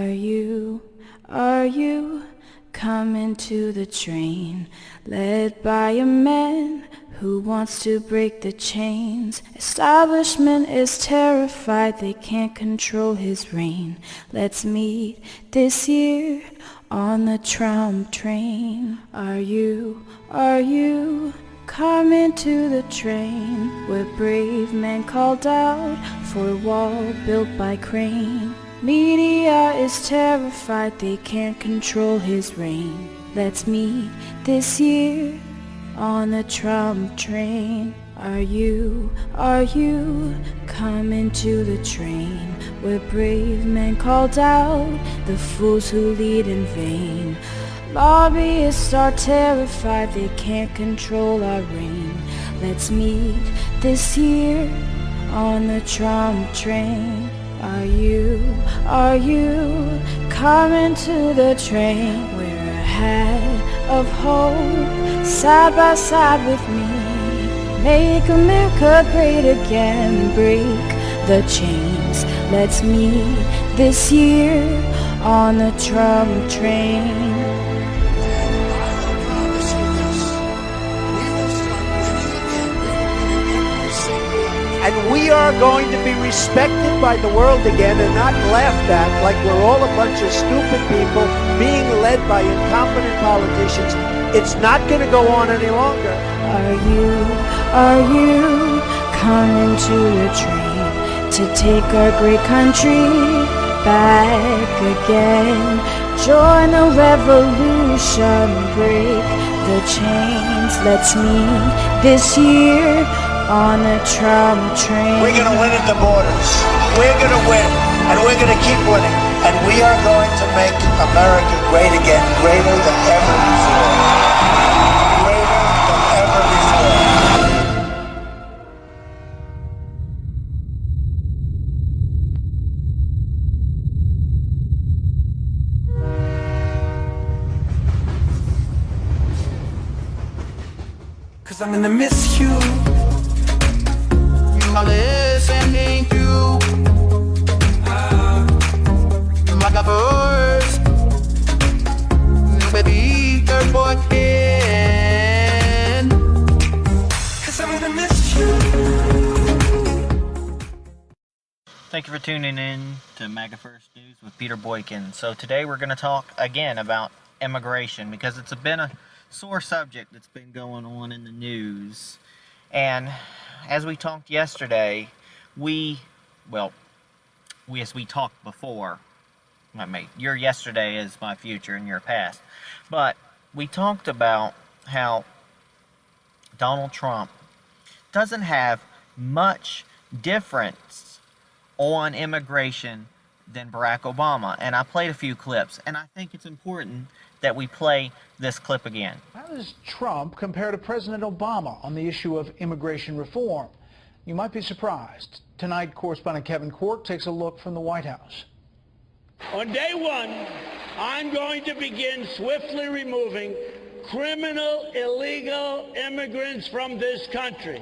Are you coming to the train, led by a man who wants to break the chains? Establishment is terrified, they can't control his reign. Let's meet this year on the Trump train. Are you coming to the train, where brave men called out for a wall built by crane? Media is terrified, they can't control his reign. Let's meet this year on the Trump train. Are you coming to the train, where brave men called out the fools who lead in vain? Lobbyists are terrified, they can't control our reign. Let's meet this year on the Trump train. Are you coming to the train, wear a hat of hope, side by side with me? Make America great again, break the chains. Let's meet this year on the Trump train. And we are going to be respected by the world again and not laughed at like we're all a bunch of stupid people being led by incompetent politicians. It's not going to go on any longer. Are you coming to the train to take our great country back again? Join the revolution, break the chains. Let's meet this year on the Trump train. We're going to win at the borders. We're going to win, and we're going to keep winning. And we are going to make America great again, greater than ever before. Greater than ever before. Cause I'm gonna miss you. Listening to Maga first with Peter Boykin. Cause I'm gonna miss you. Thank you for tuning in to Maga First News with Peter Boykin. So today we're going to talk again about immigration, because it's been a sore subject that's been going on in the news. And as we talked yesterday, we talked before. Your yesterday is my future and your past. But we talked about how Donald Trump doesn't have much difference on immigration than Barack Obama. And I played a few clips, and I think it's important that we play this clip again. How does Trump compare to President Obama on the issue of immigration reform? You might be surprised. Tonight, correspondent Kevin Cork takes a look from the White House. On day one, I'm going to begin swiftly removing criminal, illegal immigrants from this country.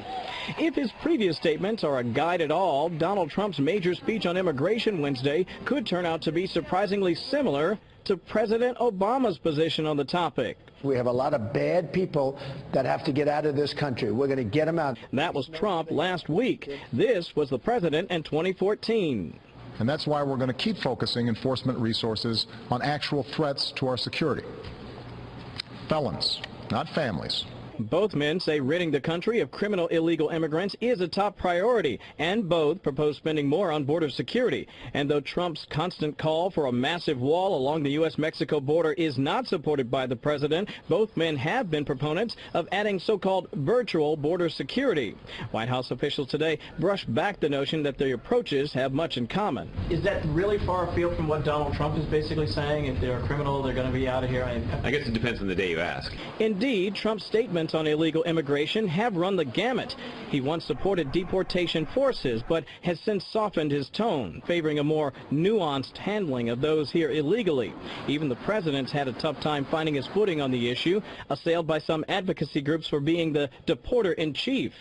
If his previous statements are a guide at all, Donald Trump's major speech on immigration Wednesday could turn out to be surprisingly similar to President Obama's position on the topic. We have a lot of bad people that have to get out of this country. We're going to get them out. That was Trump last week. This was the president in 2014. And that's why we're going to keep focusing enforcement resources on actual threats to our security. Felons, not families. Both men say ridding the country of criminal illegal immigrants is a top priority, and both propose spending more on border security. And though Trump's constant call for a massive wall along the U.S.-Mexico border is not supported by the president, both men have been proponents of adding so-called virtual border security. White House officials today brushed back the notion that their approaches have much in common. Is that really far afield from what Donald Trump is basically saying? If they're a criminal, they're going to be out of here? I guess it depends on the day you ask. Indeed, Trump's statements comments on illegal immigration have run the gamut. He once supported deportation forces, but has since softened his tone, favoring a more nuanced handling of those here illegally. Even the president's had a tough time finding his footing on the issue, assailed by some advocacy groups for being the deporter-in-chief.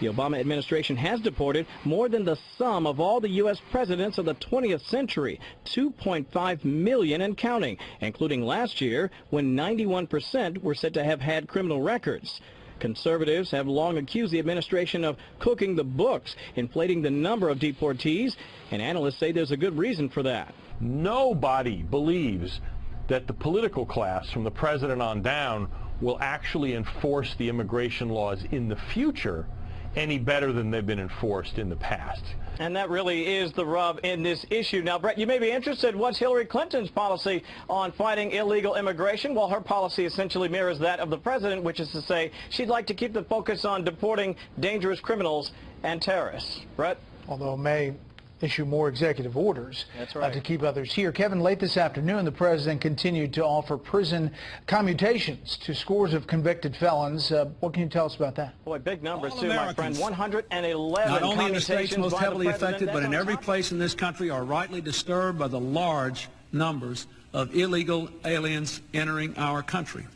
The Obama administration has deported more than the sum of all the U.S. presidents of the 20th century, 2.5 million and counting, including last year when 91% were said to have had criminal records. Conservatives have long accused the administration of cooking the books, inflating the number of deportees, and analysts say there's a good reason for that. Nobody believes that the political class, from the president on down, will actually enforce the immigration laws in the future any better than they've been enforced in the past. And that really is the rub in this issue. Now, Brett, you may be interested. What's Hillary Clinton's policy on fighting illegal immigration? Well, her policy essentially mirrors that of the president, which is to say she'd like to keep the focus on deporting dangerous criminals and terrorists. Brett? Although May issue more executive orders. That's right. To keep others here. Kevin, late this afternoon, the president continued to offer prison commutations to scores of convicted felons. What can you tell us about that? Boy, big numbers too, my friend. 111 not only in the states commutations most by the heavily president. affected, but in every place in this country are rightly disturbed by the large numbers of illegal aliens entering our country.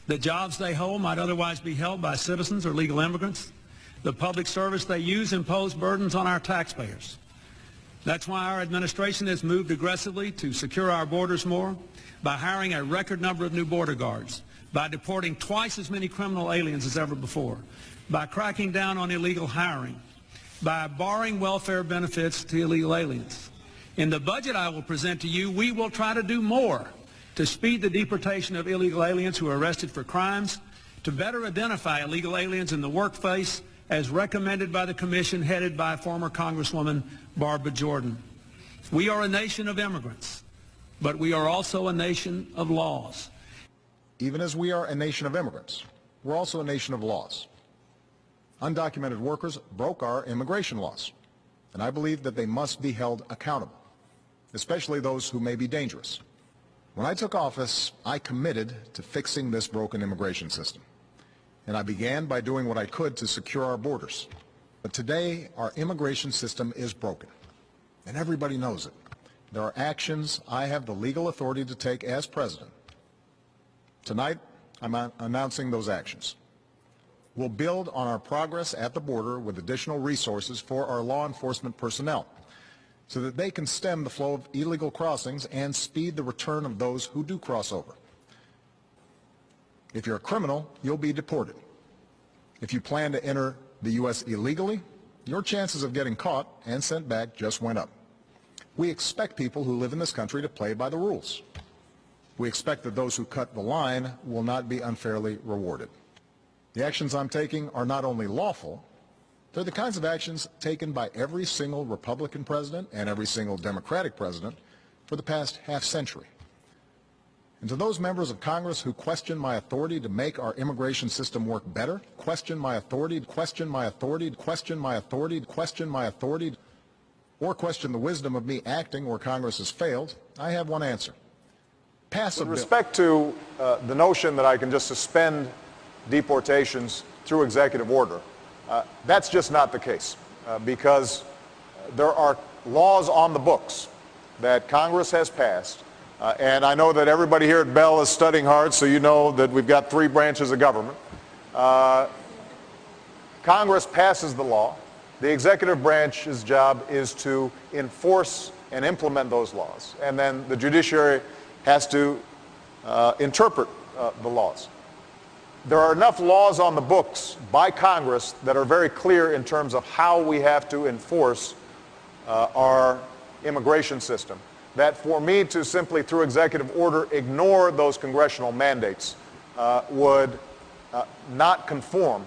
The jobs they hold might otherwise be held by citizens or legal immigrants. The public service they use impose burdens on our taxpayers. That's why our administration has moved aggressively to secure our borders more, by hiring a record number of new border guards, by deporting twice as many criminal aliens as ever before, by cracking down on illegal hiring, by barring welfare benefits to illegal aliens. In the budget I will present to you, we will try to do more to speed the deportation of illegal aliens who are arrested for crimes, to better identify illegal aliens in the workplace, as recommended by the commission headed by former Congresswoman Barbara Jordan. We are a nation of immigrants, but we are also a nation of laws. Even as we are a nation of immigrants, we're also a nation of laws. Undocumented workers broke our immigration laws, and I believe that they must be held accountable, especially those who may be dangerous. When I took office, I committed to fixing this broken immigration system. And I began by doing what I could to secure our borders. But today, our immigration system is broken, and everybody knows it. There are actions I have the legal authority to take as president. Tonight, I'm announcing those actions. We'll build on our progress at the border with additional resources for our law enforcement personnel, so that they can stem the flow of illegal crossings and speed the return of those who do cross over. If you're a criminal, you'll be deported. If you plan to enter the U.S. illegally, your chances of getting caught and sent back just went up. We expect people who live in this country to play by the rules. We expect that those who cut the line will not be unfairly rewarded. The actions I'm taking are not only lawful, they're the kinds of actions taken by every single Republican president and every single Democratic president for the past half century. And to those members of Congress who question my authority to make our immigration system work better, question my authority, question my authority, question my authority, question my authority, or question the wisdom of me acting where Congress has failed, I have one answer. Pass a bill. With respect to the notion that I can just suspend deportations through executive order, that's just not the case, because there are laws on the books that Congress has passed. And I know that everybody here at Bell is studying hard, so you know that we've got three branches of government. Congress passes the law. The executive branch's job is to enforce and implement those laws. And then the judiciary has to interpret the laws. There are enough laws on the books by Congress that are very clear in terms of how we have to enforce our immigration system, that for me to simply, through executive order, ignore those congressional mandates would not conform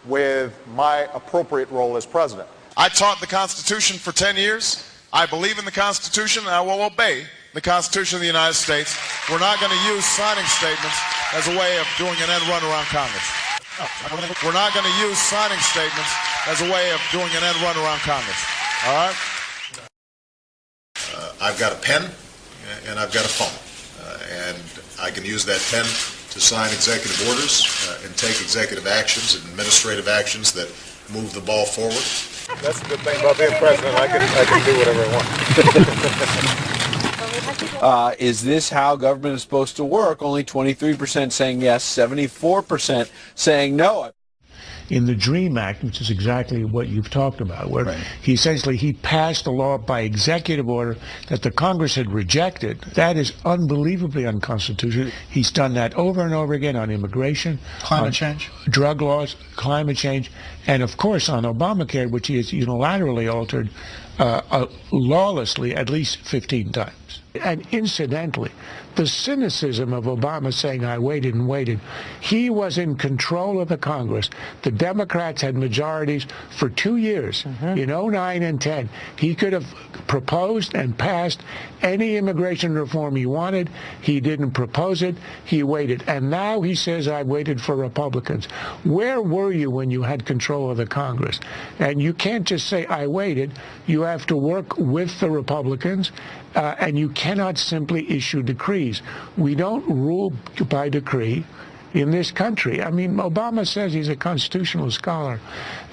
with my appropriate role as president. I taught the Constitution for 10 years. I believe in the Constitution, and I will obey the Constitution of the United States. We're not going to use signing statements as a way of doing an end run around Congress. We're not going to use signing statements as a way of doing an end run around Congress. All right? I've got a pen and I've got a phone, and I can use that pen to sign executive orders and take executive actions and administrative actions that move the ball forward. That's the good thing about being president. I can do whatever I want. Is this how government is supposed to work? Only 23% saying yes, 74% saying no. In the DREAM Act, which is exactly what you've talked about, where he passed a law by executive order that the Congress had rejected. That is unbelievably unconstitutional. He's done that over and over again on immigration, Climate change, drug laws, climate change, and of course on Obamacare, which he has unilaterally altered lawlessly at least 15 times. And incidentally, the cynicism of Obama saying, I waited and waited. He was in control of the Congress. The Democrats had majorities for 2 years, in 09 and 10. He could have proposed and passed any immigration reform he wanted. He didn't propose it. He waited. And now he says, I waited for Republicans. Where were you when you had control of the Congress? And you can't just say, I waited. You have to work with the Republicans, and you cannot simply issue decrees. We don't rule by decree in this country. I mean, Obama says he's a constitutional scholar.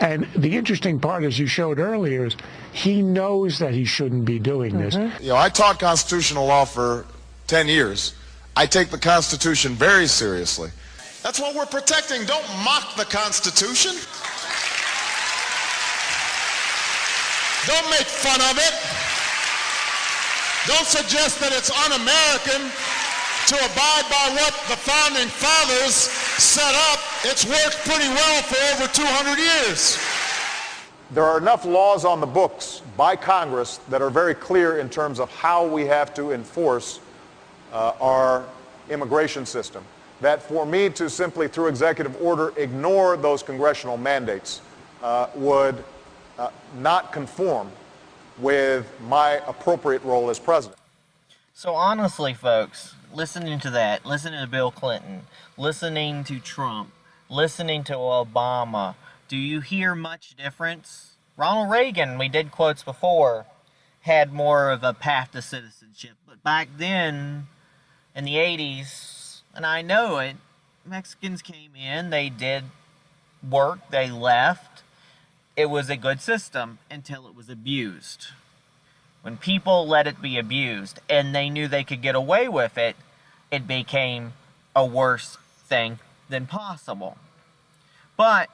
And the interesting part, as you showed earlier, is he knows that he shouldn't be doing this. You know, I taught constitutional law for 10 years. I take the Constitution very seriously. That's what we're protecting. Don't mock the Constitution. Don't make fun of it. Don't suggest that it's un-American to abide by what the founding fathers set up. It's worked pretty well for over 200 years. There are enough laws on the books by Congress that are very clear in terms of how we have to enforce our immigration system, that for me to simply, through executive order, ignore those congressional mandates would not conform with my appropriate role as president. So honestly, folks, listening to that, listening to Bill Clinton, listening to Trump, listening to Obama, do you hear much difference? Ronald Reagan, we did quotes before, had more of a path to citizenship. But back then, in the 80s, and I know it, Mexicans came in, they did work, they left. It was a good system until it was abused. When people let it be abused and they knew they could get away with it, it became a worse thing than possible. But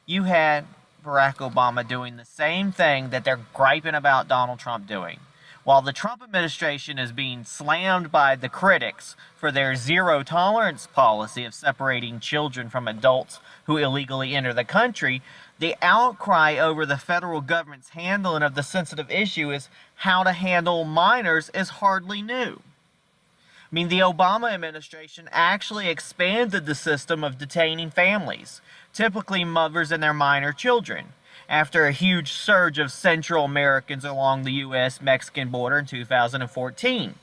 you had Barack Obama doing the same thing that they're griping about Donald Trump doing. While the Trump administration is being slammed by the critics for their zero tolerance policy of separating children from adults who illegally enter the country, the outcry over the federal government's handling of the sensitive issue is how to handle minors is hardly new. I mean, the Obama administration actually expanded the system of detaining families, typically mothers and their minor children, after a huge surge of Central Americans along the U.S.-Mexican border in 2014.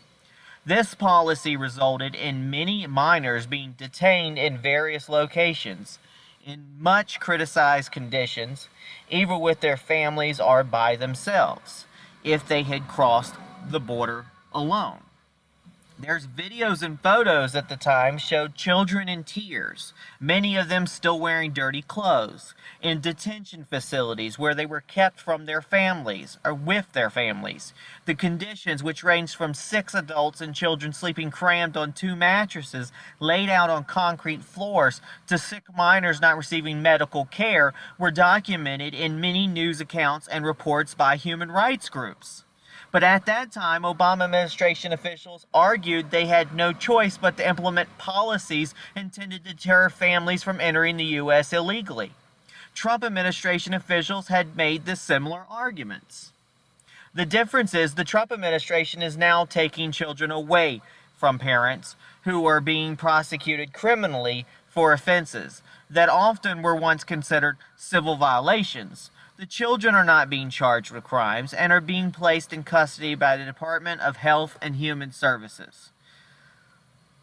This policy resulted in many minors being detained in various locations, in much criticized conditions, either with their families or by themselves, if they had crossed the border alone. There's videos and photos at the time showed children in tears, many of them still wearing dirty clothes, in detention facilities where they were kept from their families or with their families. The conditions, which ranged from 6 adults and children sleeping crammed on 2 mattresses laid out on concrete floors to sick minors not receiving medical care, were documented in many news accounts and reports by human rights groups. But at that time, Obama administration officials argued they had no choice but to implement policies intended to deter families from entering the U.S. illegally. Trump administration officials had made the similar arguments. The difference is the Trump administration is now taking children away from parents who are being prosecuted criminally for offenses that often were once considered civil violations. The children are not being charged with crimes and are being placed in custody by the Department of Health and Human Services.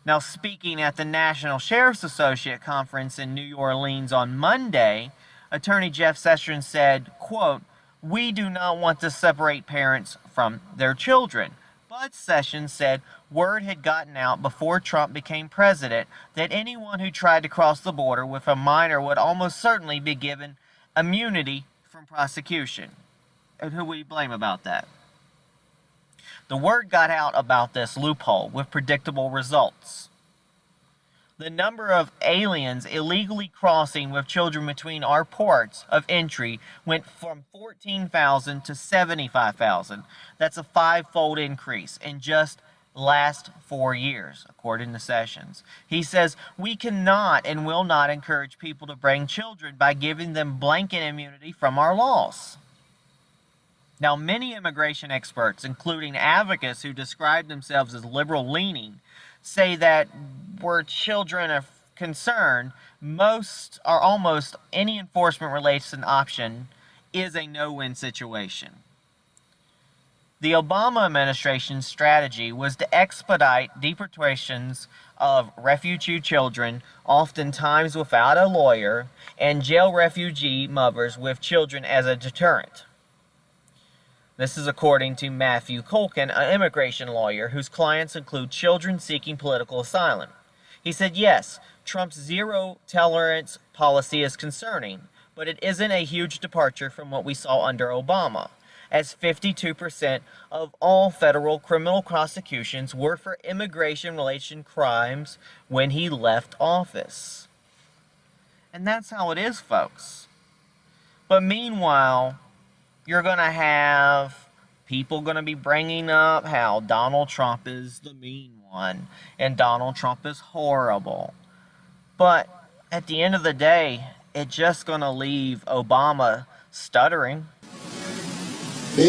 Now, speaking at the National Sheriff's Associate Conference in New Orleans on Monday, Attorney Jeff Sessions said, quote, "We do not want to separate parents from their children, Bud Sessions said word had gotten out before Trump became president that anyone who tried to cross the border with a minor would almost certainly be given immunity from prosecution. And who would you blame about that? The word got out about this loophole with predictable results. The number of aliens illegally crossing with children between our ports of entry went from 14,000 to 75,000. That's a 5-fold increase in just last 4 years, according to Sessions. He says, we cannot and will not encourage people to bring children by giving them blanket immunity from our laws. Now, many immigration experts, including advocates who describe themselves as liberal-leaning, say that where children are concerned, most or almost any enforcement relation option is a no-win situation. The Obama administration's strategy was to expedite deportations of refugee children, oftentimes without a lawyer, and jail refugee mothers with children as a deterrent. This is according to Matthew Boykin, an immigration lawyer whose clients include children seeking political asylum. He said, yes, Trump's zero-tolerance policy is concerning, but it isn't a huge departure from what we saw under Obama, as 52% of all federal criminal prosecutions were for immigration-related crimes when he left office. And that's how it is, folks. But meanwhile, you're going to have people going to be bringing up how Donald Trump is the mean one and Donald Trump is horrible. But at the end of the day, it's just going to leave Obama stuttering. If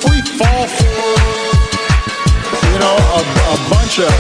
we fall for, a bunch of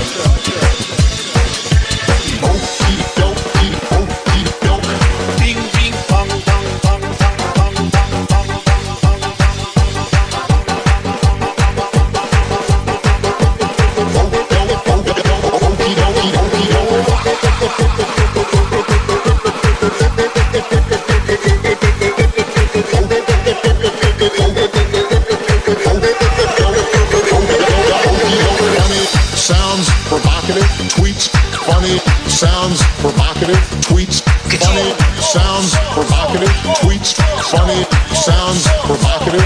sounds provocative, tweets funny, sounds provocative, tweets funny, sounds provocative, tweets funny, sounds provocative,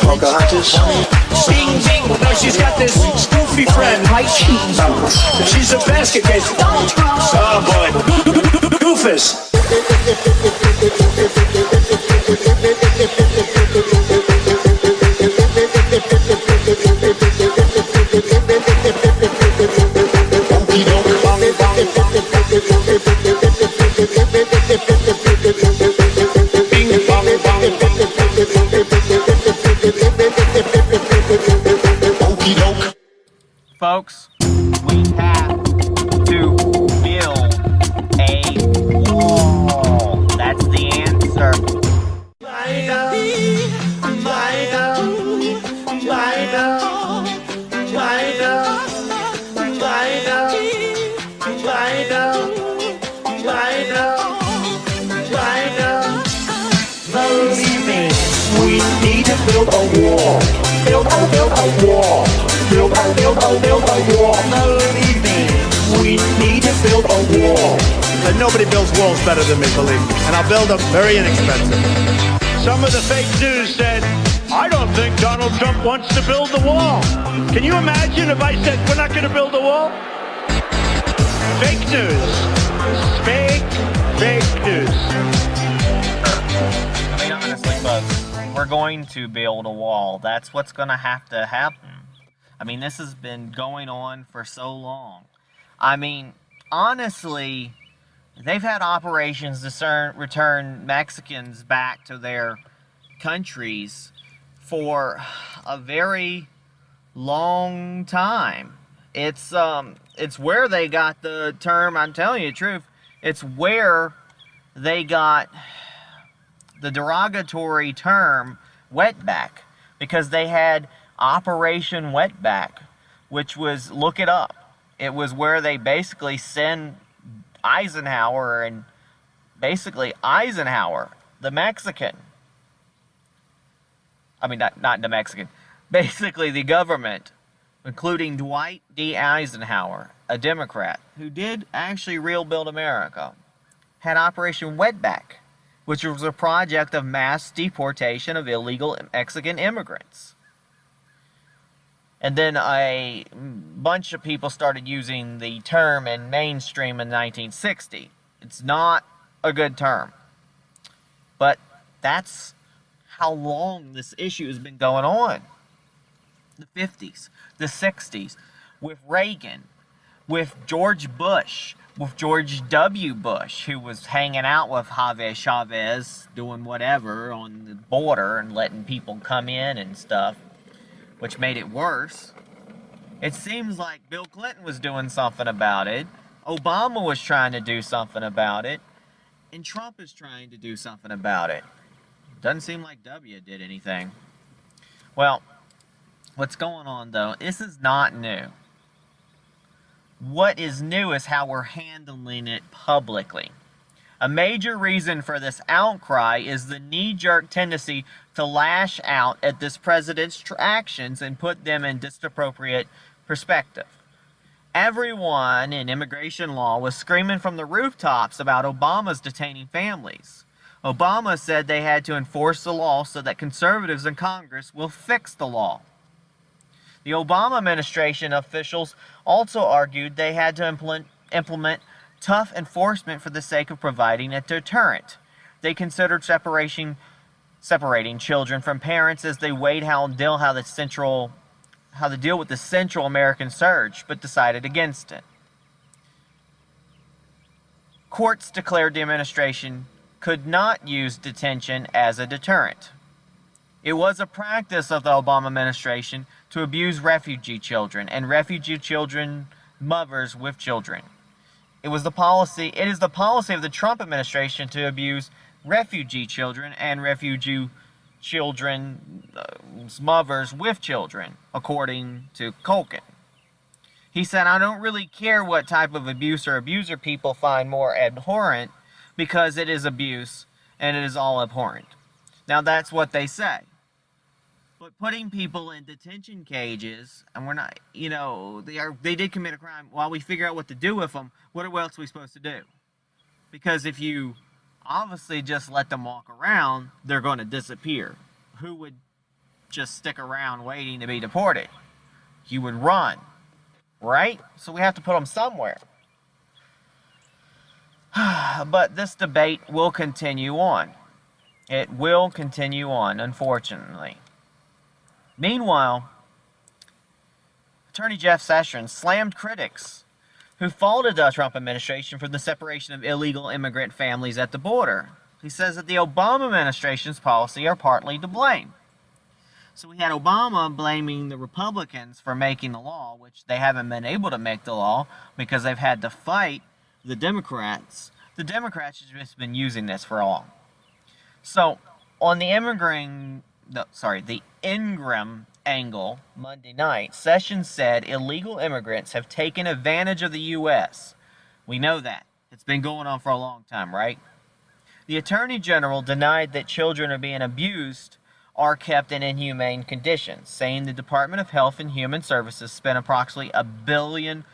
Pocahontas. Bing, bing. No, she's got this goofy friend. She's a basket case. Donald Trump. Oh, boy. Goofus. Folks, we have to build a wall. That's the answer. Believe me, we need to build a wall. Build a wall. Build a wall. Believe me, we need to build a wall. And nobody builds walls better than me, believe me. And I'll build them very inexpensive. Some of the fake news said, I don't think Donald Trump wants to build the wall. Can you imagine if I said we're not going to build the wall? Fake news. Fake news. I mean, honestly, folks, we're going to build a wall. That's what's going to have to happen. I mean, this has been going on for so long. I mean, honestly, they've had operations to return Mexicans back to their countries for a very long time. It's where they got the term, I'm telling you the truth, it's where they got the derogatory term wetback, because they had Operation Wetback, which was, look it up, it was where they basically send Eisenhower, and basically Eisenhower, the Mexican, I mean, not the Mexican, basically the government, including Dwight D. Eisenhower, a Democrat, who did actually rebuild America, had Operation Wetback, which was a project of mass deportation of illegal Mexican immigrants. And then a bunch of people started using the term in mainstream in 1960. It's not a good term. But that's how long this issue has been going on. The 50s, the 60s, with Reagan, with George Bush, with George W. Bush, who was hanging out with Javier Chavez, doing whatever on the border and letting people come in and stuff, which made it worse. It seems like Bill Clinton was doing something about it, Obama was trying to do something about it, and Trump is trying to do something about it. Doesn't seem like W did anything. Well, what's going on though, this is not new. What is new is how we're handling it publicly. A major reason for this outcry is the knee-jerk tendency to lash out at this president's actions and put them in disappropriate perspective. Everyone in immigration law was screaming from the rooftops about Obama's detaining families. Obama said they had to enforce the law so that conservatives in Congress will fix the law. The Obama administration officials also argued they had to implement tough enforcement for the sake of providing a deterrent. They considered separating children from parents as they weighed how to deal with the Central American surge, but decided against it. Courts declared the administration could not use detention as a deterrent. It was a practice of the Obama administration to abuse refugee children and refugee children mothers with children. It is the policy of the Trump administration to abuse refugee children and refugee children's mothers with children, according to Boykin. He said, I don't really care what type of abuse or abuser people find more abhorrent, because it is abuse and it is all abhorrent. Now that's what they say. But putting people in detention cages, and we're not, they did commit a crime. While we figure out what to do with them, what else are we supposed to do? Because if you obviously just let them walk around, they're going to disappear. Who would just stick around waiting to be deported? You would run, right? So we have to put them somewhere. But this debate will continue on. It will continue on, unfortunately. Meanwhile, Attorney Jeff Sessions slammed critics who faulted the Trump administration for the separation of illegal immigrant families at the border. He says that the Obama administration's policy are partly to blame. So we had Obama blaming the Republicans for making the law, which they haven't been able to make the law because they've had to fight the Democrats. The Democrats have just been using this for long. So on the Ingram angle Monday night, Sessions said illegal immigrants have taken advantage of the U.S. We know that. It's been going on for a long time, right? The Attorney General denied that children are being abused or kept in inhumane conditions, saying the Department of Health and Human Services spent approximately $1 billion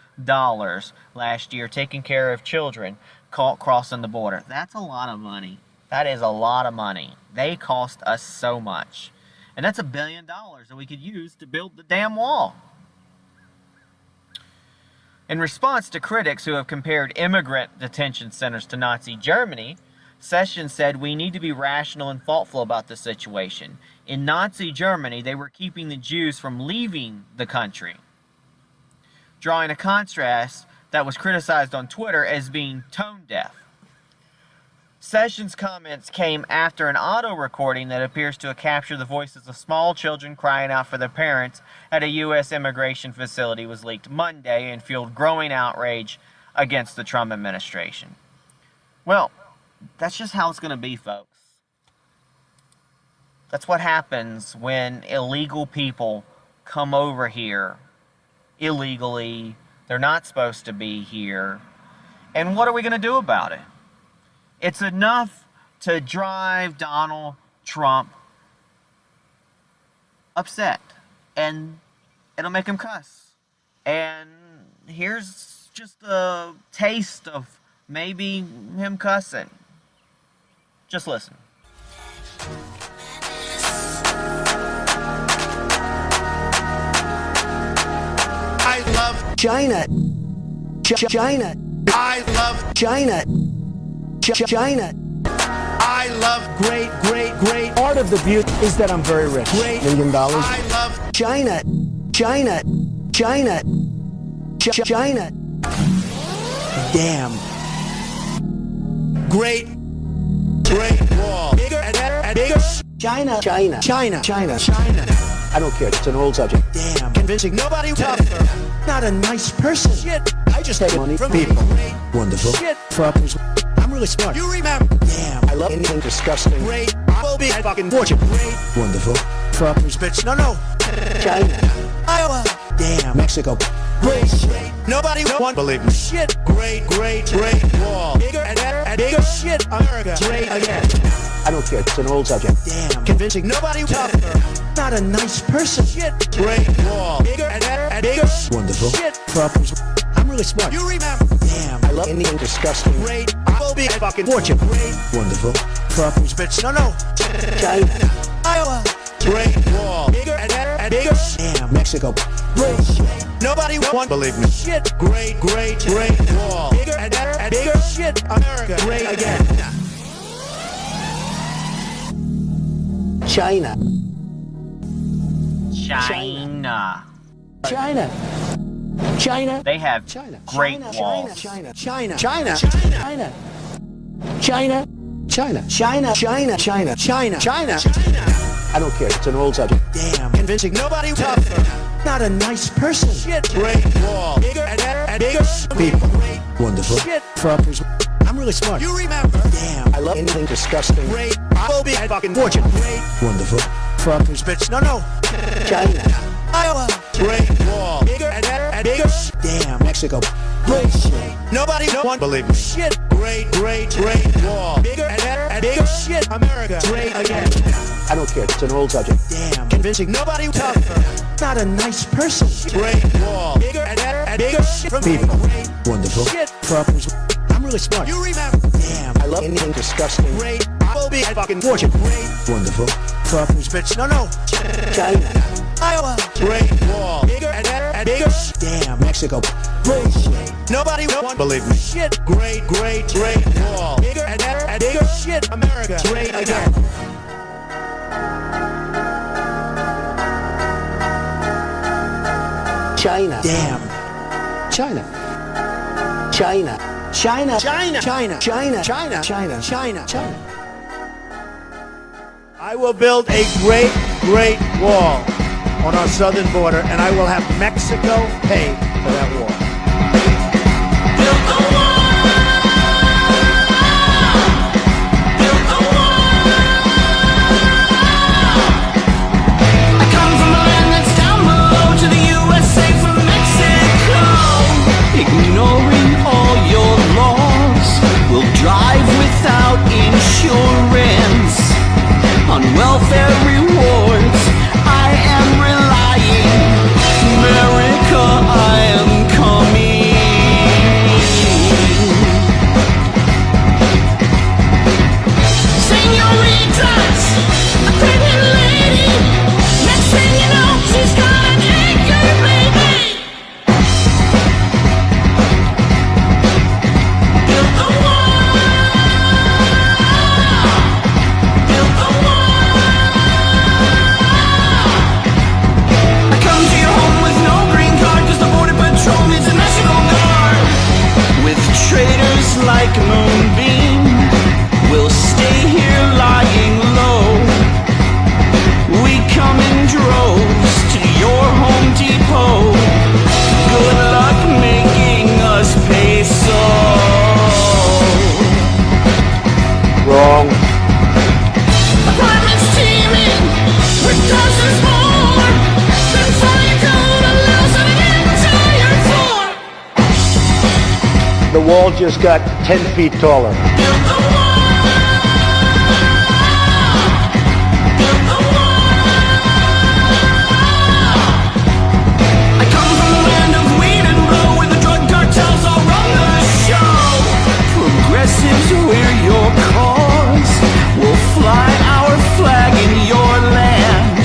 last year taking care of children caught crossing the border. That's a lot of money. That is a lot of money. They cost us so much. And that's $1 billion that we could use to build the damn wall. In response to critics who have compared immigrant detention centers to Nazi Germany, Sessions said we need to be rational and thoughtful about the situation. In Nazi Germany, they were keeping the Jews from leaving the country, drawing a contrast that was criticized on Twitter as being tone deaf. Sessions' comments came after an auto recording that appears to have captured the voices of small children crying out for their parents at a U.S. immigration facility was leaked Monday and fueled growing outrage against the Trump administration. Well, that's just how it's going to be, folks. That's what happens when illegal people come over here illegally. They're not supposed to be here. And what are we going to do about it? It's enough to drive Donald Trump upset, and it'll make him cuss. And here's just a taste of maybe him cussing. Just listen. I love China. China. I love China. China. I love great. Part of the beauty is that I'm very rich. Great. $1 million. I love China. China. Damn. Great wall. Bigger and bigger. China. I don't care. It's an old subject. Damn. Convincing nobody tougher. Not a nice person. Shit. I just take money from people. Wonderful. Shit. Fuckers. I'm really smart. You remember? Damn. I love anything disgusting. Great. I will be a fucking fortune. Great. Wonderful. Fuckers, bitch. No. China. Iowa. Damn. Mexico. Great shit. Nobody won't believe me. Shit. Great wall. Bigger and better and bigger. Shit. America. Great again. I don't care. It's an old subject. Damn. Convincing nobody tougher. Not a nice person. Shit. Great wall. Bigger and better and bigger. Wonderful. Shit. Fuckers. I'm really smart. You remember? Damn. I love anything disgusting. Great. I will be a fucking fortune. Great. Wonderful. Fuckers, bitch. No. China. Iowa. Great wall. Bigger and better and bigger. Damn. Mexico. Great shit. Nobody won't believe me. Shit. Great wall. Bigger and better and bigger. Shit. America. Great again. China. They have great walls. China. I don't care. It's an old subject. Damn. Convincing nobody tougher. Not a nice person. Shit. Great wall. Bigger and better and bigger. People. Wonderful. Shit. Fuckers. I'm really smart. You remember? Damn. I love anything disgusting. Great. I will be a fucking fortune. Great. Wonderful. Fuckers, bitch. No. China. Iowa. Great wall. Bigger and better and bigger. Damn. Mexico. Great shit. Nobody won't believe me. Shit. Great wall. Bigger and better and bigger. Shit. America. Great again. I don't care. It's an old subject. Damn. Convincing nobody tougher. Not a nice person. Great wall. Bigger and better and bigger. Shit. From People. Great. Wonderful. Shit. Fuckers. I'm really smart. You remember? Damn. I love anything disgusting. Great. I will be a fucking fortune. Great. Wonderful. Fuckers, bitch. No. China. Iowa. Great wall. Bigger and better and bigger. Damn. Mexico. Great shit. Nobody won't believe me. Shit. Great wall. Bigger and better and bigger. Shit. America. Great again. China. Damn. China. I will build a great wall on our southern border, and I will have Mexico pay for that wall. Build the wall. Build the wall. I come from a land that's down below to the USA from Mexico. Ignoring all your laws will drive without insurance on welfare rewards. I am relying. America, I am coming. Senoritas, a pretty lady. Next thing you know, she's got an acre, baby. Build the wall. Build the wall. I come to your home with no green card, 'cause the border patrol needs a national guard. With traitors like Moonbeam, we'll The wall just got 10 feet taller. Progressives wear your cause. We'll fly our flag in your land.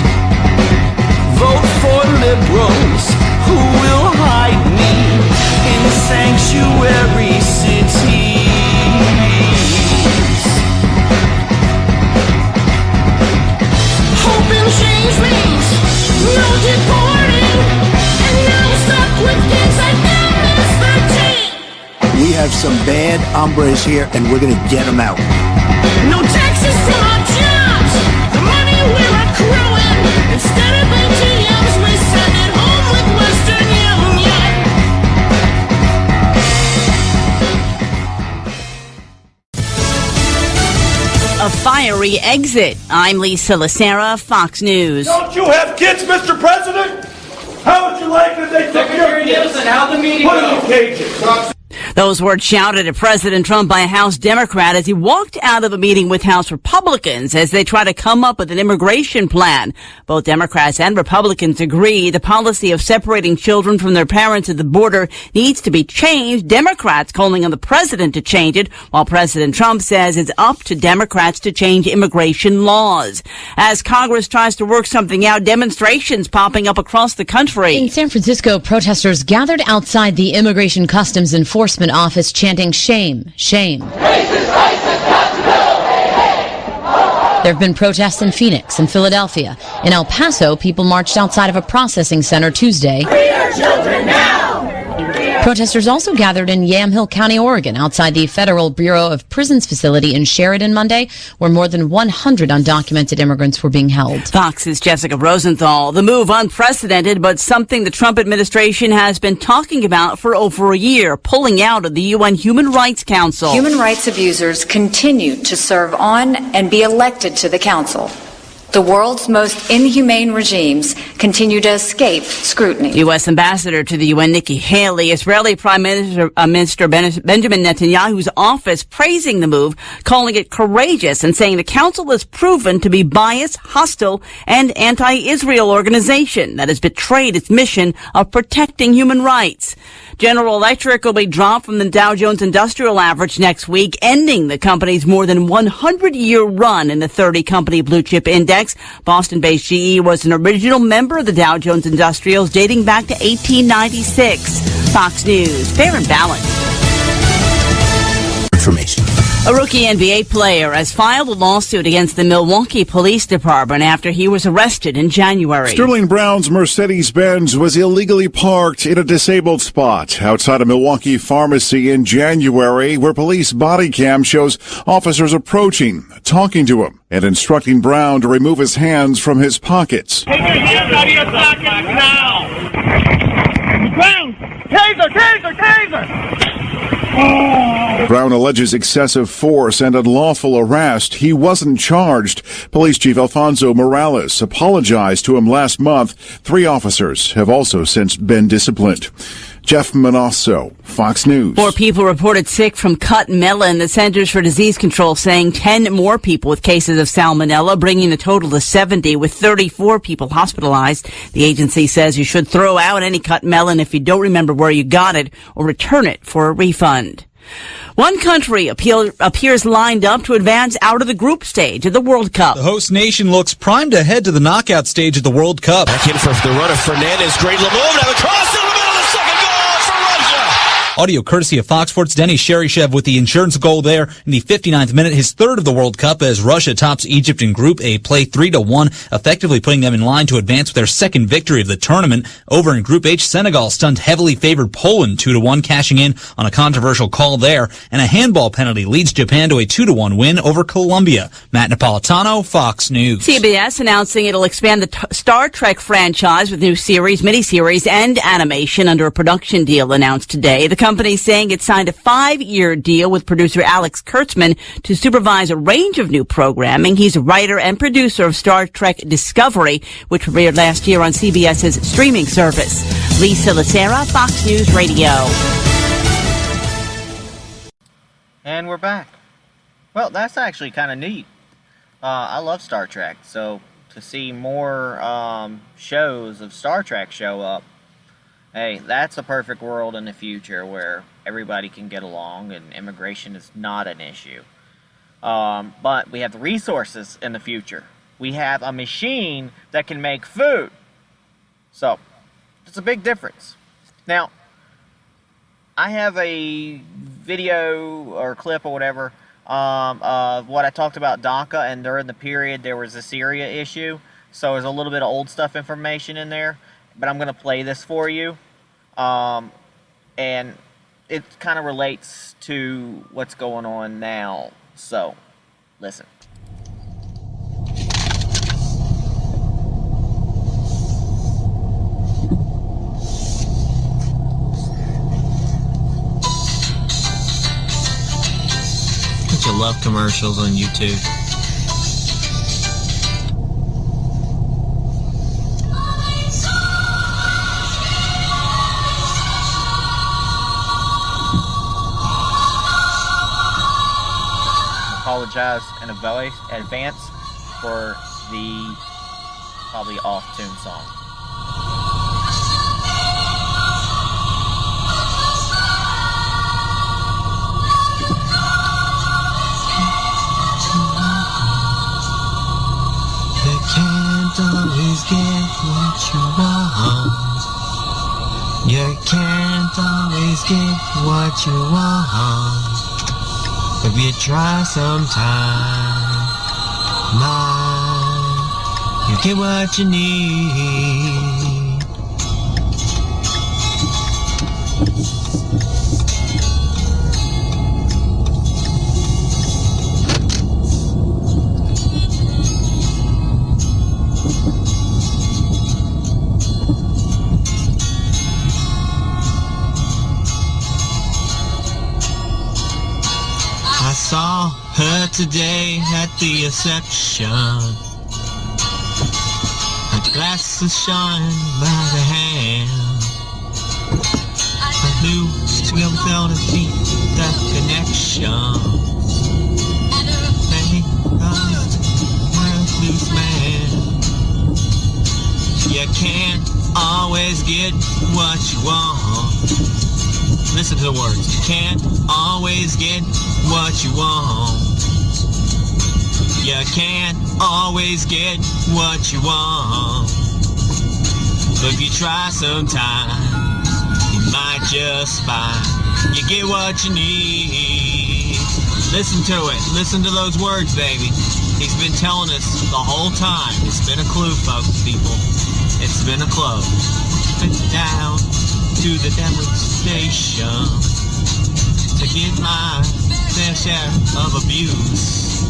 Vote for liberals who will hide me in sanctuary cities. Hope and change means no deporting, and now we're stuck with things like MS-13. We have some bad hombres here, and we're going to get them out. No taxes from our jobs. The money we're accruing. Instead of ATMs, we send it home with Western Union. A fiery exit. I'm Lisa Lacera, Fox News. Don't you have kids, Mr. President? How would you like if they took your kids? How the meeting put them in cages. Those words shouted at President Trump by a House Democrat as he walked out of a meeting with House Republicans as they try to come up with an immigration plan. Both Democrats and Republicans agree the policy of separating children from their parents at the border needs to be changed. Democrats calling on the president to change it, while President Trump says it's up to Democrats to change immigration laws. As Congress tries to work something out, demonstrations popping up across the country. In San Francisco, protesters gathered outside the Immigration Customs Enforcement Office chanting shame, shame. Racist, racist, got to go. Hey, hey. There have been protests in Phoenix and Philadelphia. In El Paso, people marched outside of a processing center Tuesday. Free our children now. Protesters also gathered in Yamhill County, Oregon, outside the Federal Bureau of Prisons facility in Sheridan Monday, where more than 100 undocumented immigrants were being held. Fox's Jessica Rosenthal. The move unprecedented, but something the Trump administration has been talking about for over a year, pulling out of the UN Human Rights Council. Human rights abusers continue to serve on and be elected to the council. The world's most inhumane regimes continue to escape scrutiny. U.S. Ambassador to the UN, Nikki Haley, Israeli Prime Minister Benjamin Netanyahu's office praising the move, calling it courageous and saying the council has proven to be biased, hostile, and anti-Israel organization that has betrayed its mission of protecting human rights. General Electric will be dropped from the Dow Jones Industrial Average next week, ending the company's more than 100-year run in the 30-company blue chip index. Boston-based GE was an original member of the Dow Jones Industrials dating back to 1896. Fox News, fair and balanced. Information. A rookie NBA player has filed a lawsuit against the Milwaukee Police Department after he was arrested in January. Sterling Brown's Mercedes-Benz was illegally parked in a disabled spot outside a Milwaukee pharmacy in January, where police body cam shows officers approaching, talking to him, and instructing Brown to remove his hands from his pockets. Take your hands out of your pockets now! Brown! Taser! Taser! Taser! Brown alleges excessive force and unlawful arrest. He wasn't charged. Police Chief Alfonso Morales apologized to him last month. 3 officers have also since been disciplined. Jeff Manasso, Fox News. 4 people reported sick from cut melon. The Centers for Disease Control saying 10 more people with cases of salmonella, bringing the total to 70, with 34 people hospitalized. The agency says you should throw out any cut melon if you don't remember where you got it, or return it for a refund. One country appears lined up to advance out of the group stage of the World Cup. The host nation looks primed to head to the knockout stage of the World Cup. Back in for the run of Fernandez. Great move. Now the cross in the middle of the second goal for Russia. Audio courtesy of Fox Sports' Denis Cheryshev with the insurance goal there in the 59th minute, his third of the World Cup, as Russia tops Egypt in Group A play 3-1, effectively putting them in line to advance with their second victory of the tournament. Over in Group H, Senegal stunned heavily favored Poland 2-1, cashing in on a controversial call there, and a handball penalty leads Japan to a 2-1 win over Colombia. Matt Napolitano, Fox News. CBS announcing it'll expand the Star Trek franchise with new series, miniseries, and animation under a production deal announced today. The company saying it signed a 5-year deal with producer Alex Kurtzman to supervise a range of new programming. He's a writer and producer of Star Trek Discovery, which premiered last year on CBS's streaming service. Lisa Lacera, Fox News Radio. And we're back. Well, that's actually kind of neat. I love Star Trek, so to see more shows of Star Trek show up, hey, that's a perfect world in the future where everybody can get along and immigration is not an issue. But we have the resources in the future. We have a machine that can make food. So, it's a big difference. Now, I have a video or clip or whatever of what I talked about DACA, and during the period there was a Syria issue. So there's a little bit of old stuff information in there. But I'm going to play this for you. And it kind of relates to what's going on now. So, listen. Don't you love commercials on YouTube? Apologize in advance for the probably off-tune song. You can't always get what you want. You can't always get what you want. If you try sometime, you get what you need. I saw her today at the section. Her glasses shine by the hand. I knew she was able to keep that connection. Hey, loose man. You can't always get what you want. Listen to the words. You can't always get what you want. You can't always get what you want. But if you try sometime, you might just find you get what you need. Listen to it. Listen to those words, baby. He's been telling us the whole time. It's been a clue, folks, people. It's been a clue. Sit down to the demonstration to get my fair share of abuse.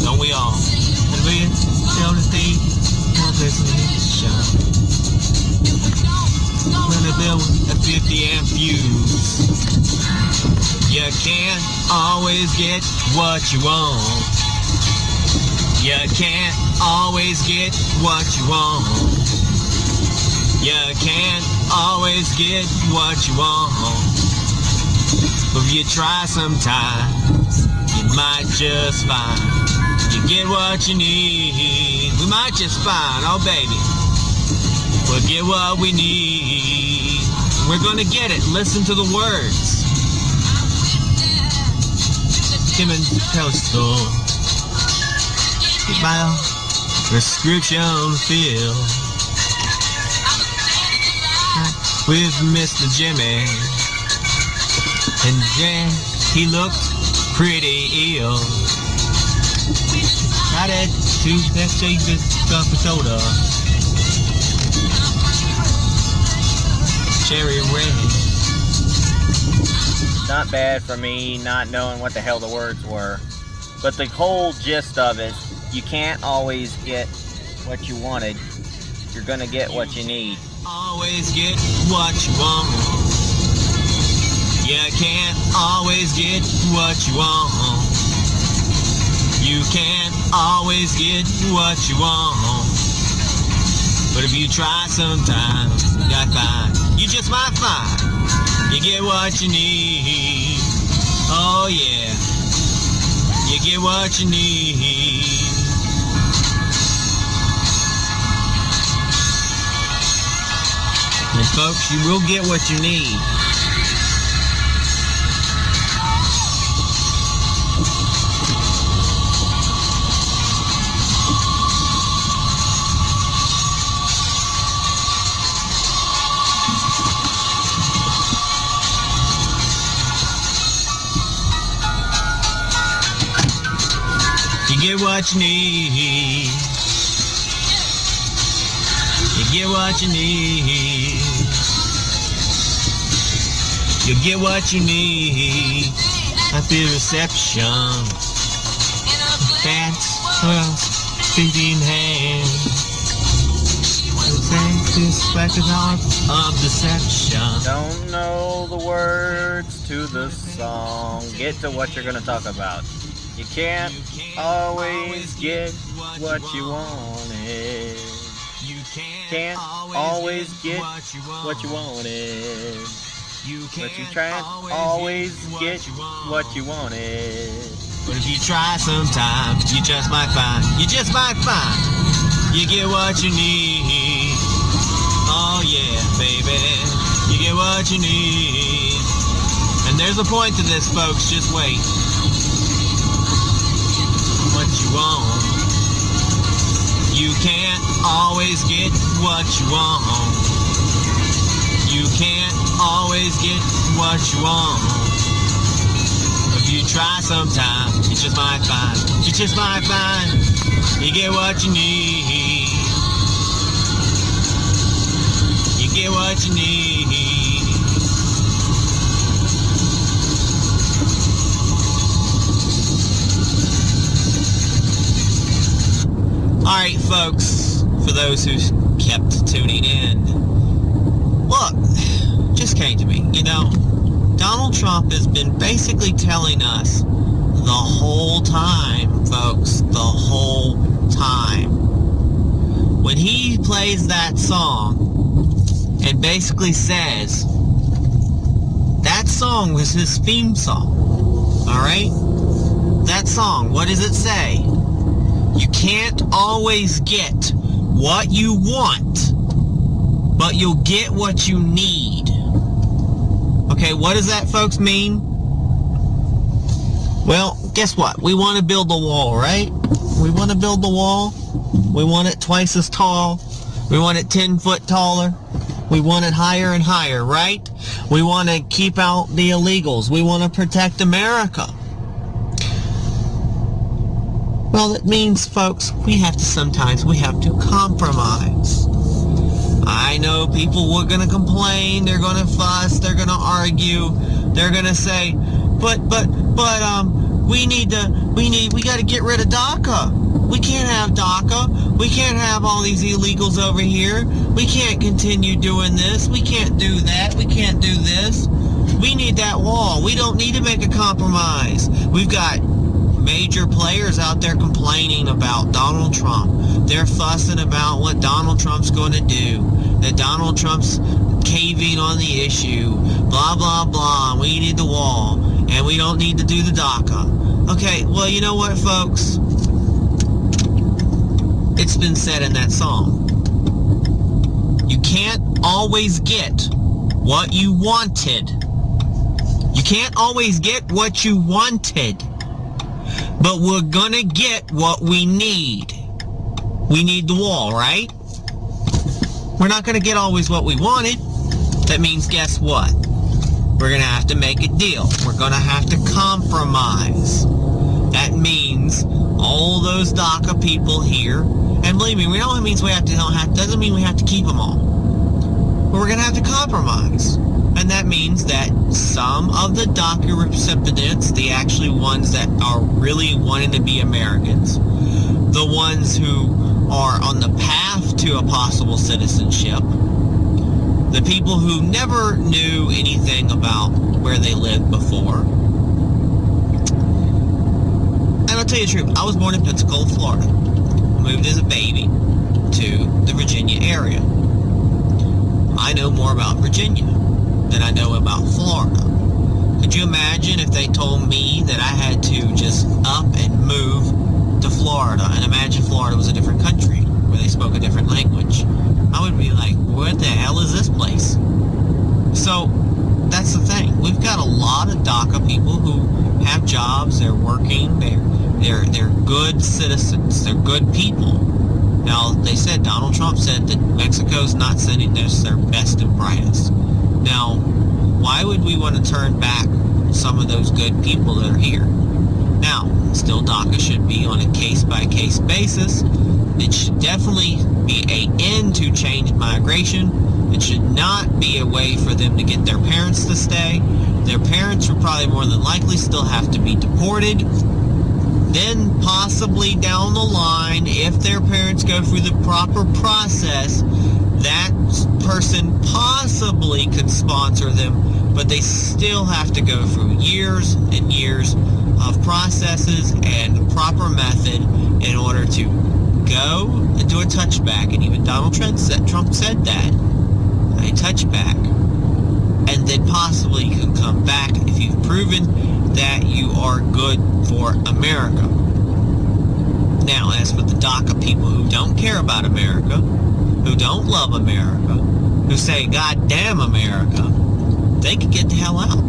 Don't we all? And we're still the thing of this nation. Gonna build a 50 amp fuse. You can't always get what you want. You can't always get what you want. You can't always get what you want. But if you try sometimes, you might just find you get what you need. We might just find, oh baby, we'll get what we need. We're gonna get it. Listen to the words. Tim and Coastal, get my prescription filled with Mr. Jimmy, and then he looked pretty ill. Got it to that cheapest cup of soda, cherry red. Not bad for me not knowing what the hell the words were, but the whole gist of it, you can't always get what you wanted. You're gonna get what you need. Always get what you want. You can't always get what you want. You can't always get what you want. But if you try sometimes, you gotta find, you just might find, you get what you need. Oh yeah, get what you need. And folks, you will get what you need. You get what you need. You get what you need. You get what you need at the reception. That's 15 hands. This record of deception. Don't know the words to the song. Get to what you're going to talk about. You can't always get what you wanted. You can't always get what you wanted. But you can't always get what you wanted. But if you try sometimes, you just might find. You just might find. You get what you need. Oh yeah, baby. You get what you need. And there's a point to this, folks. Just wait. What you want. You can't always get what you want. You can't always get what you want. If you try sometime, you just might find. You just might find. You get what you need. You get what you need. Alright, folks, for those who kept tuning in, look, just came to me, Donald Trump has been basically telling us the whole time, folks, the whole time. When he plays that song and basically says that song was his theme song, alright? That song, what does it say? You can't always get what you want, but you'll get what you need. Okay, what does that, folks, mean? Well, guess what? We want to build the wall, right? We want to build the wall. We want it twice as tall. We want it 10 foot taller. We want it higher and higher, right? We want to keep out the illegals. We want to protect America. Well, it means, folks, we have to compromise. I know people were going to complain, they're going to fuss, they're going to argue, they're going to say, but, we got to get rid of DACA. We can't have DACA. We can't have all these illegals over here. We can't continue doing this. We can't do that. We can't do this. We need that wall. We don't need to make a compromise. We've got major players out there complaining about Donald Trump. They're fussing about what Donald Trump's going to do, that Donald Trump's caving on the issue, blah, blah, blah. We need the wall, and we don't need to do the DACA. Okay, well, you know what, folks? It's been said in that song. You can't always get what you wanted. You can't always get what you wanted. But we're gonna get what we need. We need the wall, right? We're not gonna get always what we wanted. That means, guess what? We're gonna have to make a deal. We're gonna have to compromise. That means all those DACA people here, and believe me, we know it means doesn't mean we have to keep them all. But we're gonna have to compromise. And that means that some of the DACA recipients, the actually ones that are really wanting to be Americans, the ones who are on the path to a possible citizenship, the people who never knew anything about where they lived before. And I'll tell you the truth, I was born in Pensacola, Florida. I moved as a baby to the Virginia area. I know more about Virginia than I know about Florida. Could you imagine if they told me that I had to just up and move to Florida, and imagine Florida was a different country where they spoke a different language? I would be like, what the hell is this place? So that's the thing. We've got a lot of DACA people who have jobs, they're working, they're good citizens, they're good people. Now, they said, Donald Trump said that Mexico's not sending us their best and brightest. Now, why would we want to turn back some of those good people that are here? Now, still DACA should be on a case-by-case basis. It should definitely be an end to chained migration. It should not be a way for them to get their parents to stay. Their parents would probably more than likely still have to be deported. Then possibly down the line, if their parents go through the proper process, that person possibly could sponsor them, but they still have to go through years and years of processes and the proper method in order to go and do a touchback. And even Donald Trump said that, a touchback. And then possibly you can come back if you've proven that you are good for America. Now, as for the DACA people who don't care about America, who don't love America, who say, God damn America, they can get the hell out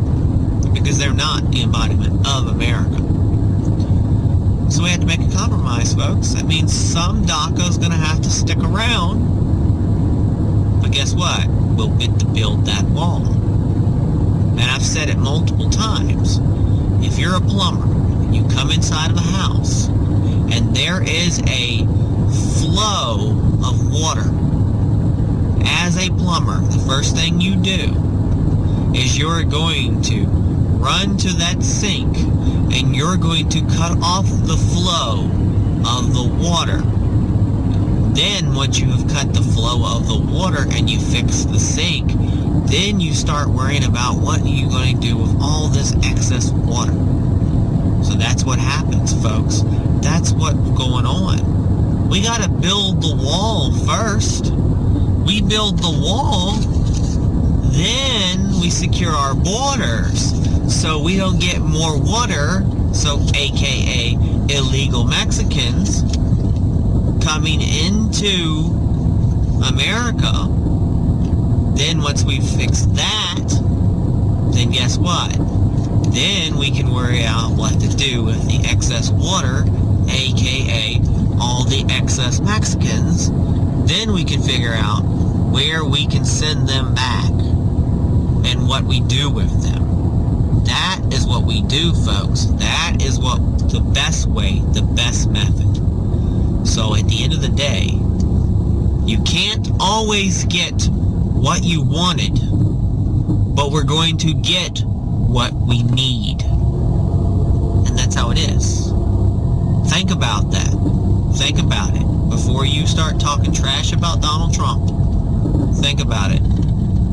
because they're not the embodiment of America. So we have to make a compromise, folks. That means some DACA is going to have to stick around. But guess what? We'll get to build that wall. And I've said it multiple times. If you're a plumber and you come inside of a house and there is a flow of water, as a plumber, the first thing you do is you're going to run to that sink and you're going to cut off the flow of the water. Then once you have cut the flow of the water and you fix the sink, then you start worrying about what are you going to do with all this excess water. So that's what happens, folks. That's what's going on. We got to build the wall first. We build the wall, then we secure our borders so we don't get more water, so aka illegal Mexicans coming into America. Then once we fix that, then guess what? Then we can worry out what to do with the excess water, aka all the excess Mexicans. Then we can figure out where we can send them back and what we do with them. That is what we do, folks. That is what the best way, the best method. So at the end of the day, you can't always get what you wanted, but we're going to get what we need. And that's how it is. Think about that. Think about it. Before you start talking trash about Donald Trump, think about it.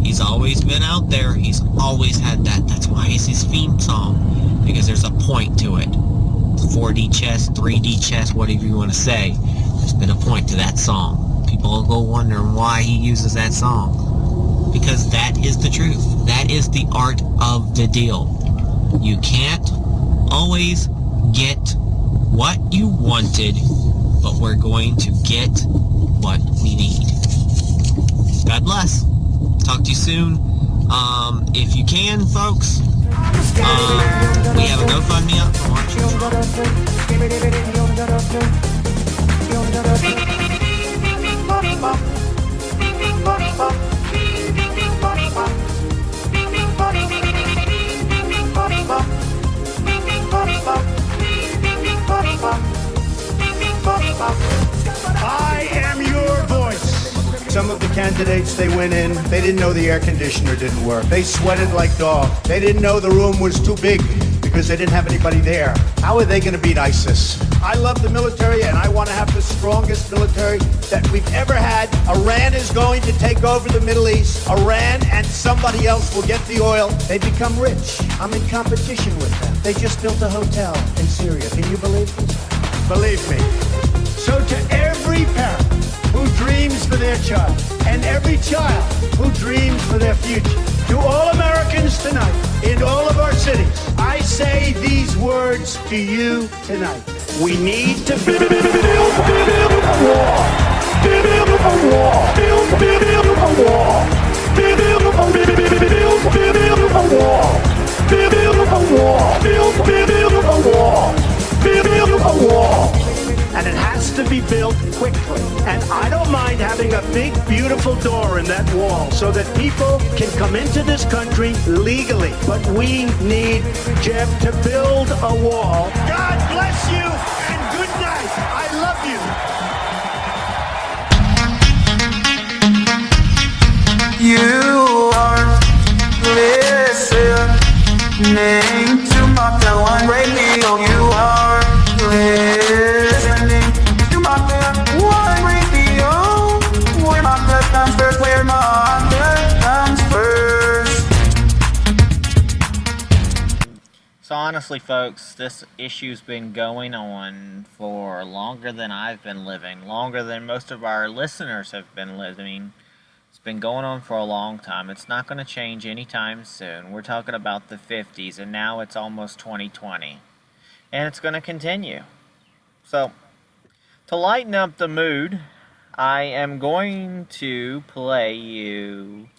He's always been out there. He's always had that. That's why it's his theme song, because there's a point to it. 4D chess, 3D chess, whatever you want to say. There's been a point to that song. People will go wondering why he uses that song. Because that is the truth. That is the art of the deal. You can't always get what you wanted, but we're going to get what we need. God bless. Talk to you soon. If you can, folks, we have a GoFundMe up for March. I am your voice. Some of the candidates, they went in, they didn't know the air conditioner didn't work. They sweated like dogs. They didn't know the room was too big because they didn't have anybody there. How are they going to beat ISIS? I love the military, and I want to have the strongest military that we've ever had. Iran is going to take over the Middle East. Iran and somebody else will get the oil. They become rich. I'm in competition with them. They just built a hotel in Syria. Can you believe it? Believe me. So to every parent who dreams for their child, and every child who dream for their future. To all Americans tonight, in all of our cities, I say these words to you tonight. We need to build a wall. Build a wall. Build a wall. Build a wall. Build a wall. Build a wall. Build a wall. And it has to be built quickly. And I don't mind having a big, beautiful door in that wall so that people can come into this country legally. But we need, Jeb, to build a wall. God bless you and good night. I love you. You are listening to Maga One Radio. You are listening to Maga One Radio. Where Maga comes first, where Maga comes first. So honestly, folks, this issue's been going on for longer than I've been living, longer than most of our listeners have been living. It's been going on for a long time. It's not going to change anytime soon. We're talking about the 50s, and now it's almost 2020. And it's going to continue. So, to lighten up the mood, I am going to play you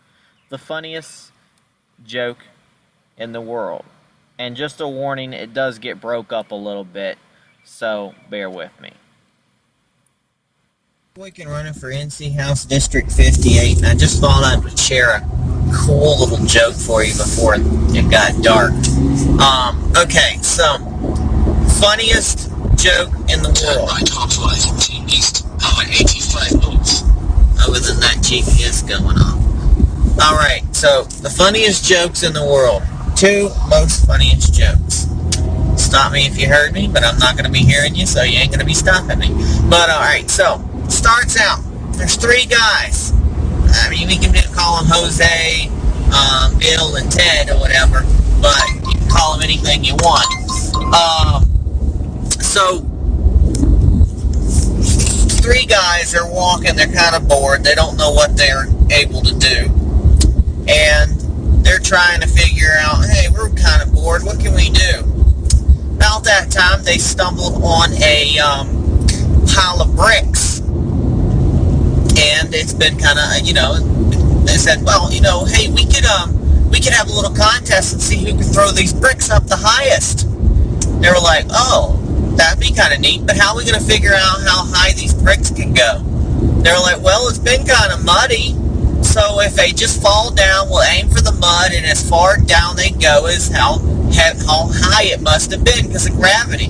the funniest joke in the world. And just a warning, it does get broke up a little bit, so bear with me. Boykin running for NC House District 58, and I just thought I would share a cool little joke for you before it got dark. Okay, so, funniest joke in the world. My top 5 team east, at 85 moves. Other than that GPS going on. Alright, so, the funniest jokes in the world. 2 most funniest jokes. Stop me if you heard me, but I'm not going to be hearing you, so you ain't going to be stopping me. But alright, so, starts out, there's 3 guys. I mean, we can call them Jose, Bill, and Ted, or whatever, but you can call them anything you want. So, 3 guys are walking, they're kind of bored, they don't know what they're able to do, and they're trying to figure out, hey, we're kind of bored, what can we do? About that time, they stumbled on a pile of bricks. And it's been kind of, they said, well, hey, we could have a little contest and see who can throw these bricks up the highest. They were like, oh, that'd be kind of neat, but how are we going to figure out how high these bricks can go? They were like, well, it's been kind of muddy, so if they just fall down, we'll aim for the mud, and as far down they go as how high it must have been because of gravity.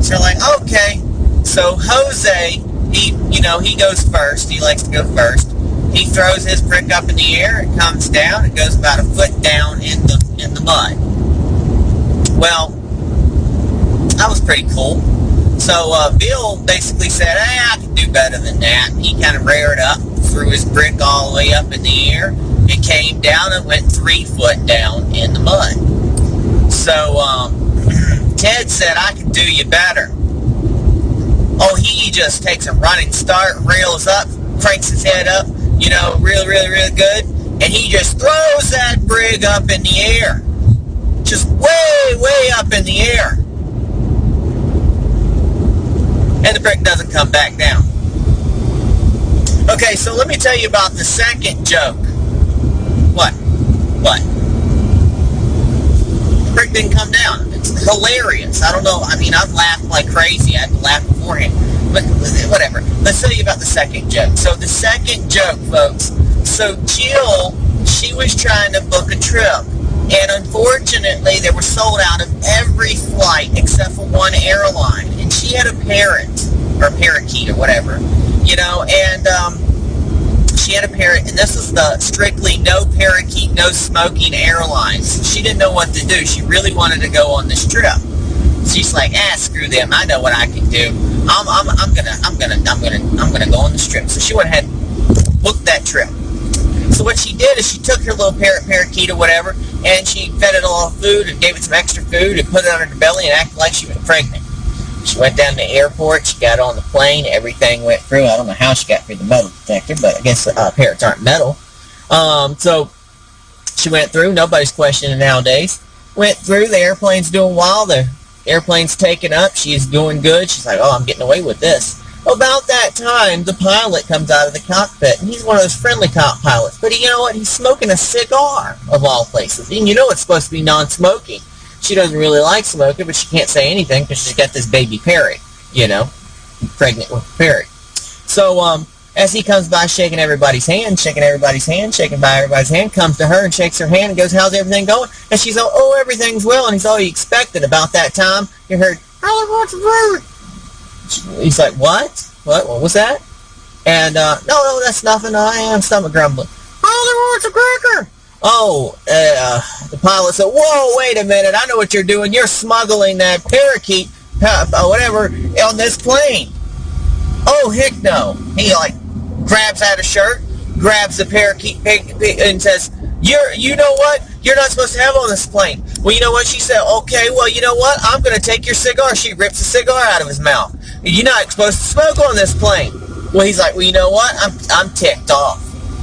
So they're like, okay. So Jose, he goes first. He likes to go first. He throws his brick up in the air. It comes down. It goes about a foot down in the mud. Well, that was pretty cool. So Bill basically said, hey, I can do better than that. He kind of reared up, threw his brick all the way up in the air. It came down and went 3 foot down in the mud. So Ted said, I can do you better. Oh, he just takes a running start, reels up, cranks his head up, really, really, really good, and he just throws that brick up in the air. Just way, way up in the air. And the brick doesn't come back down. Okay, so let me tell you about the second joke. What? The brick didn't come down. It's hilarious. I don't know. I mean, I've laughed like crazy. I had to laugh beforehand. But whatever. Let's tell you about the second joke. So the second joke, folks. So Jill, she was trying to book a trip. And unfortunately, they were sold out of every flight except for one airline. And she had a parrot, or parakeet, or whatever. And she had a parrot, and this was the strictly no parakeet, no smoking airlines. She didn't know what to do. She really wanted to go on this trip. She's like, screw them. I know what I can do. I'm gonna go on this trip. So she went ahead and booked that trip. So what she did is she took her little parakeet or whatever, and she fed it a little food and gave it some extra food and put it on her belly and acted like she was pregnant. She went down to the airport, she got on the plane, everything went through. I don't know how she got through the metal detector, but I guess parrots aren't metal. So she went through. Nobody's questioning nowadays. Went through. The airplane's doing well. The airplane's taking up. She's doing good. She's like, oh, I'm getting away with this. About that time, the pilot comes out of the cockpit, and he's one of those friendly pilots. But you know what? He's smoking a cigar, of all places. And you know it's supposed to be non-smoking. She doesn't really like smoking, but she can't say anything because she's got this baby parrot, you know, pregnant with a parrot. So as he comes by shaking everybody's hand, shaking by everybody's hand, comes to her and shakes her hand and goes, how's everything going? And she's like, oh, everything's well. And he's all he expected. About that time, you heard, what's the word? He's like, what? What was that? And, no, that's nothing. I am stomach grumbling. Oh, there wants a cracker. Oh, the pilot said, whoa, wait a minute. I know what you're doing. You're smuggling that parakeet, whatever, on this plane. Oh, heck no. He, like, grabs out a shirt, grabs the parakeet and says, you know what? You're not supposed to have on this plane. Well, you know what? She said, okay, well, you know what? I'm going to take your cigar. She rips a cigar out of his mouth. You're not supposed to smoke on this plane. Well, he's like, well, you know what? I'm ticked off,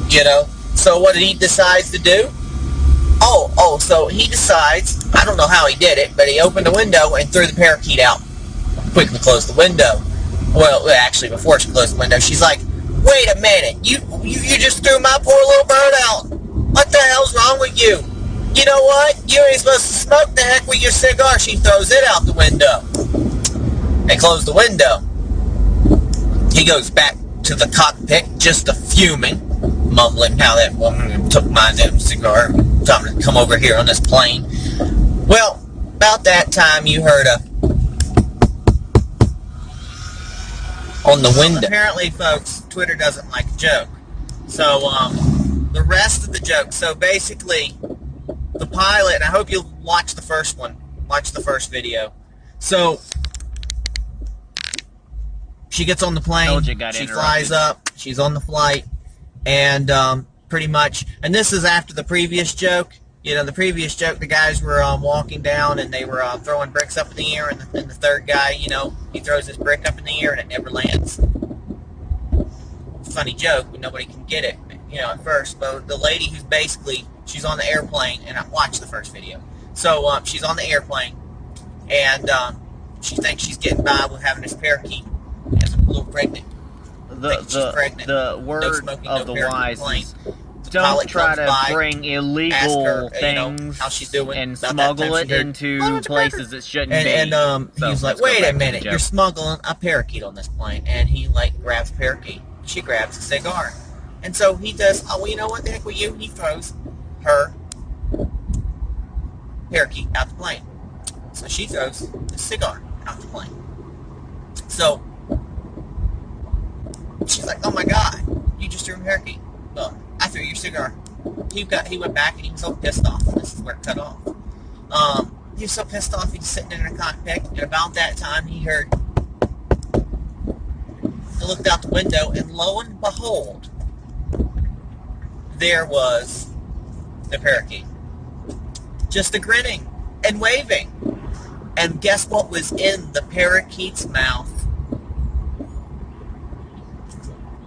you know? So what did he decide to do? So he decides, I don't know how he did it, but he opened the window and threw the parakeet out. Quickly closed the window. Well, actually, before she closed the window, she's like, wait a minute, you just threw my poor little bird out. What the hell's wrong with you? You know what? You ain't supposed to smoke. The heck with your cigar. She throws it out the window. They close the window. He goes back to the cockpit, just a fuming, mumbling how that woman took my damn cigar, trying to come over here on this plane. Well, about that time, you heard on the window. Apparently, folks, Twitter doesn't like a joke. So, the rest of the joke. So, basically, the pilot, and I hope you'll watch the first one. Watch the first video. So, she gets on the plane. She flies up. She's on the flight. And, pretty much, and this is after the previous joke. You know, the previous joke, the guys were walking down and they were throwing bricks up in the air, and the third guy, you know, he throws his brick up in the air and it never lands. Funny joke, but nobody can get it, you know, at first. But the lady who's basically, she's on the airplane, and I watched the first video. So she's on the airplane, and she thinks she's getting by with having this parakeet as a little pregnant. The word of the wise is, don't try to bring illegal things and smuggle it into places that shouldn't be. And he's like, wait a minute, you're smuggling a parakeet on this plane. And he, like, grabs a parakeet. She grabs a cigar. And so he does, oh, well, you know what the heck with you? He throws her parakeet out the plane. So she throws the cigar out the plane. So she's like, oh my God, you just threw a parakeet. Well, I threw your cigar. He went back and he was so pissed off. This is where it cut off. He was so pissed off, he was sitting in a cockpit, and about that time he heard, he looked out the window, and lo and behold, there was the parakeet. Just a grinning and waving. And guess what was in the parakeet's mouth?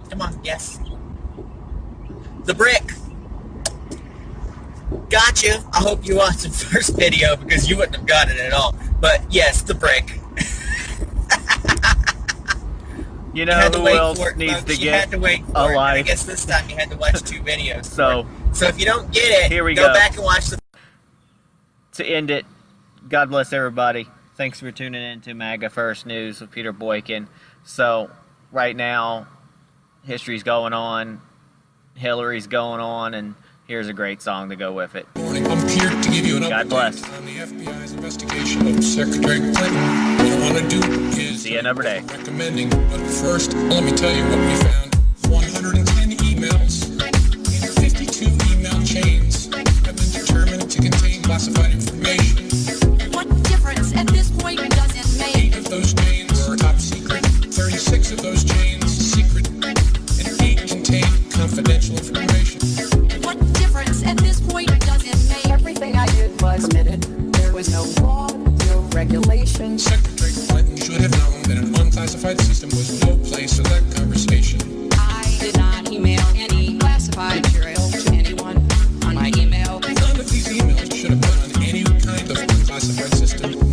Come on, guess. The brick. Gotcha. I hope you watched the first video because you wouldn't have got it at all. But yes, the brick. You know who else needs to get a life? I guess this time you had to watch 2 videos. So if you don't get it, here we go back and watch the. To end it, God bless everybody. Thanks for tuning in to MAGA First News with Peter Boykin. So right now, history's going on, Hillary's going on, and here's a great song to go with it. I'm here to give you an God bless. update on the FBI's investigation of Secretary Clinton. What I want to do is see you another day. Recommending, but first, let me tell you what we found. 110 emails in 52 email chains have been determined to contain classified information. What difference at this point does it make? 8 of those chains were top secret, 36 of those chains secret, and 8 contained confidential information. What difference at this point does it make? Everything I did was permitted. There was no law, no regulation. Secretary Clinton should have known that an unclassified system was no place for that conversation. I did not email any classified material to anyone. system.